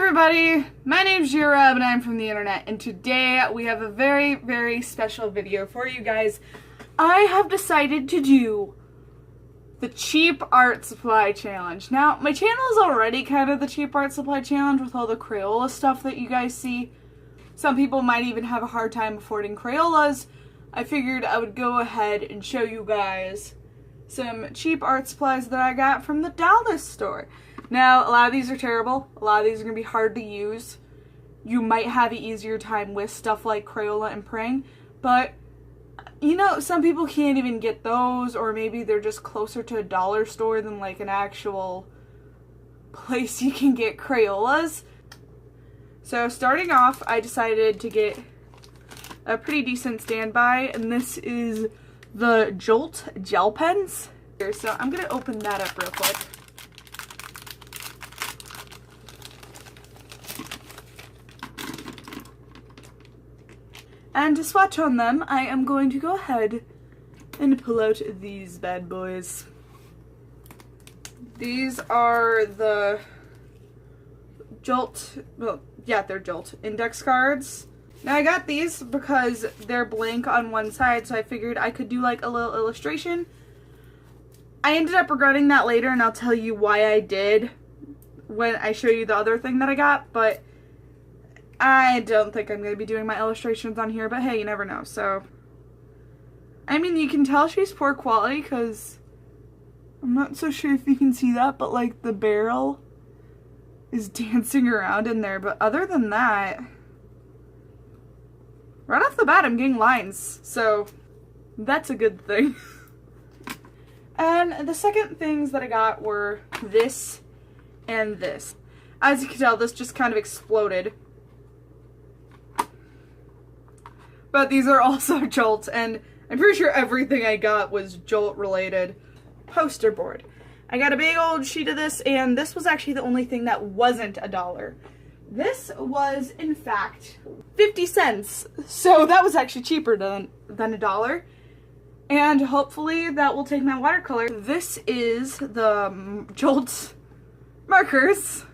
everybody, my name's GeoRob and I'm from the internet, and today we have a very, very special video for you guys. I have decided to do the cheap art supply challenge. Now, my channel is already kind of the cheap art supply challenge with all the Crayola stuff that you guys see. Some people might even have a hard time affording Crayolas. I figured I would go ahead and show you guys some cheap art supplies that I got from the dollar store. Now, a lot of these are terrible. A lot of these are going to be hard to use. You might have an easier time with stuff like Crayola and Prang, but, you know, some people can't even get those, or maybe they're just closer to a dollar store than, like, an actual place you can get Crayolas. So, starting off, I decided to get a pretty decent standby, and this is the Jolt gel pens. So, I'm going to open that up real quick. And to swatch on them, I am going to go ahead and pull out these bad boys. These are the Jolt, well, yeah, they're Jolt index cards. Now I got these because they're blank on one side, so I figured I could do like a little illustration. I ended up regretting that later, and I'll tell you why I did when I show you the other thing that I got, but I don't think I'm going to be doing my illustrations on here, but hey, you never know. So, I mean, you can tell she's poor quality because I'm not so sure if you can see that, but like the barrel is dancing around in there. But other than that, right off the bat, I'm getting lines. So, that's a good thing. And the second things that I got were this and this. As you can tell, this just kind of exploded. But these are also Jolt, and I'm pretty sure everything I got was Jolt related. Poster board. I got a big old sheet of this, and this was actually the only thing that wasn't $1. This was, in fact, 50 cents. So that was actually cheaper than $1. And hopefully that will take my watercolor. This is the Jolt markers.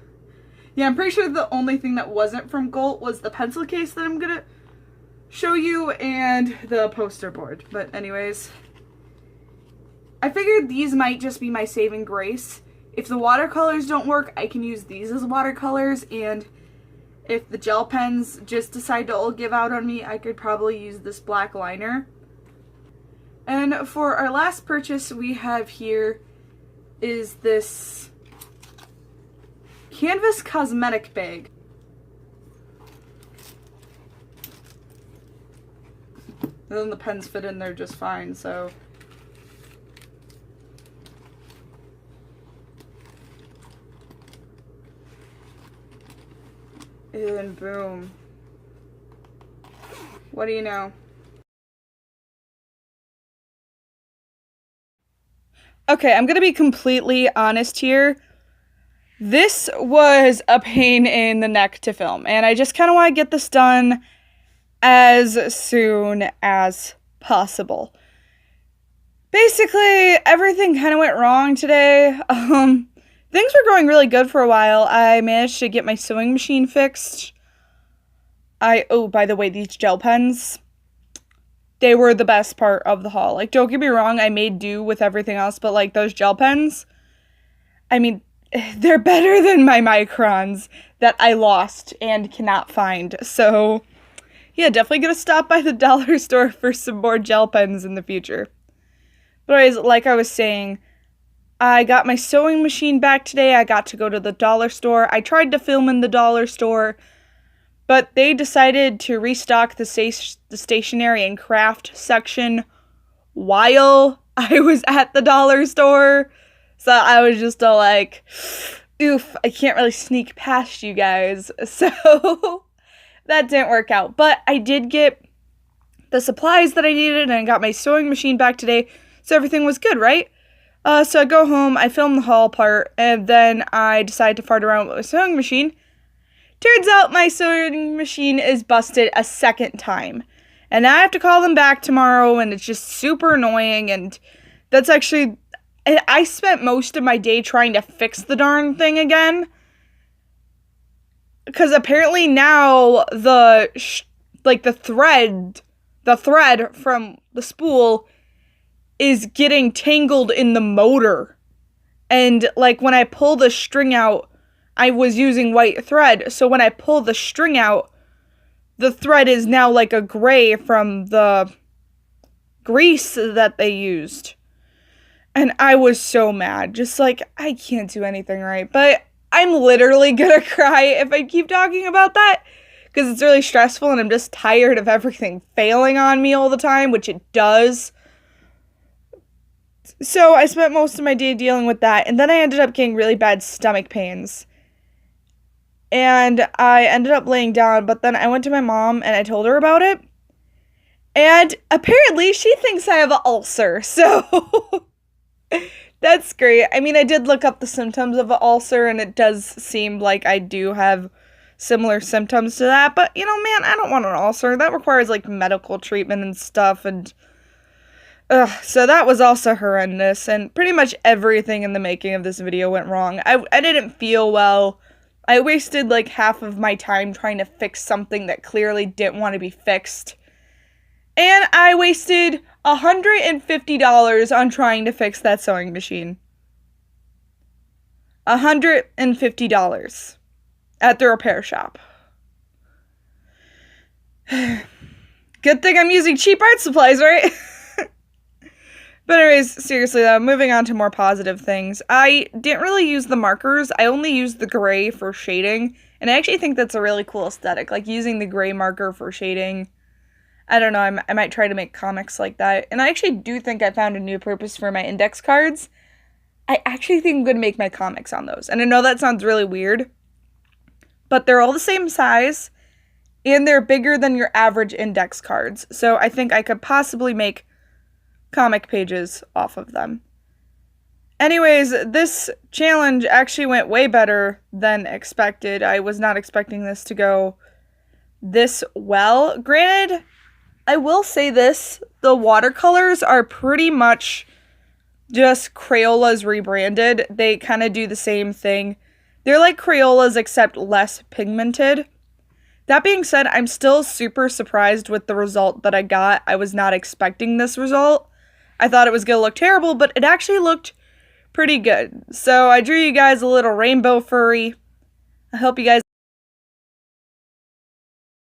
Yeah, I'm pretty sure the only thing that wasn't from Jolt was the pencil case that I'm gonna show you, and the poster board. But anyways, I figured these might just be my saving grace. If the watercolors don't work, I can use these as watercolors, and if the gel pens just decide to all give out on me, I could probably use this black liner. And for our last purchase we have here is this canvas cosmetic bag. And then the pens fit in there just fine, so. And boom. What do you know? Okay, I'm gonna be completely honest here. This was a pain in the neck to film, and I just kind of want to get this done as soon as possible. Basically, everything kind of went wrong today. Things were going really good for a while. I managed to get my sewing machine fixed. Oh, by the way, these gel pens, they were the best part of the haul. Like, don't get me wrong, I made do with everything else, but like those gel pens, I mean, they're better than my microns that I lost and cannot find. So yeah, definitely gonna stop by the dollar store for some more gel pens in the future. But anyways, like I was saying, I got my sewing machine back today. I got to go to the dollar store. I tried to film in the dollar store, but they decided to restock the stationery and craft section while I was at the dollar store. So I was just all like, oof, I can't really sneak past you guys. So that didn't work out, but I did get the supplies that I needed, and I got my sewing machine back today, so everything was good, right? So I go home, I film the haul part, and then I decide to fart around with my sewing machine. Turns out my sewing machine is busted a second time, and I have to call them back tomorrow, and it's just super annoying, and that's actually, I spent most of my day trying to fix the darn thing again. because apparently now the thread from the spool is getting tangled in the motor. And like when I pull the string out, I was using white thread. So when I pull the string out, the thread is now like a gray from the grease that they used. And I was so mad. Just like, I can't do anything right. But I'm literally gonna cry if I keep talking about that. Because it's really stressful and I'm just tired of everything failing on me all the time, which it does. So I spent most of my day dealing with that, and then I ended up getting really bad stomach pains. And I ended up laying down, but then I went to my mom and I told her about it. And apparently she thinks I have an ulcer, so that's great. I mean, I did look up the symptoms of an ulcer, and it does seem like I do have similar symptoms to that, but you know, man, I don't want an ulcer. That requires like medical treatment and stuff, and so that was also horrendous, and pretty much everything in the making of this video went wrong. I didn't feel well. I wasted like half of my time trying to fix something that clearly didn't want to be fixed. And I wasted $150 on trying to fix that sewing machine. $150 at the repair shop. Good thing I'm using cheap art supplies, right? But anyways, seriously though, moving on to more positive things. I didn't really use the markers. I only used the gray for shading. And I actually think that's a really cool aesthetic. Like using the gray marker for shading. I don't know, I might try to make comics like that. And I actually do think I found a new purpose for my index cards. I actually think I'm going to make my comics on those. And I know that sounds really weird. But they're all the same size. And they're bigger than your average index cards. So I think I could possibly make comic pages off of them. Anyways, this challenge actually went way better than expected. I was not expecting this to go this well. Granted, I will say this, the watercolors are pretty much just Crayolas rebranded. They kind of do the same thing. They're like Crayolas except less pigmented. That being said, I'm still super surprised with the result that I got. I was not expecting this result. I thought it was going to look terrible, but it actually looked pretty good. So I drew you guys a little rainbow furry. I hope you guys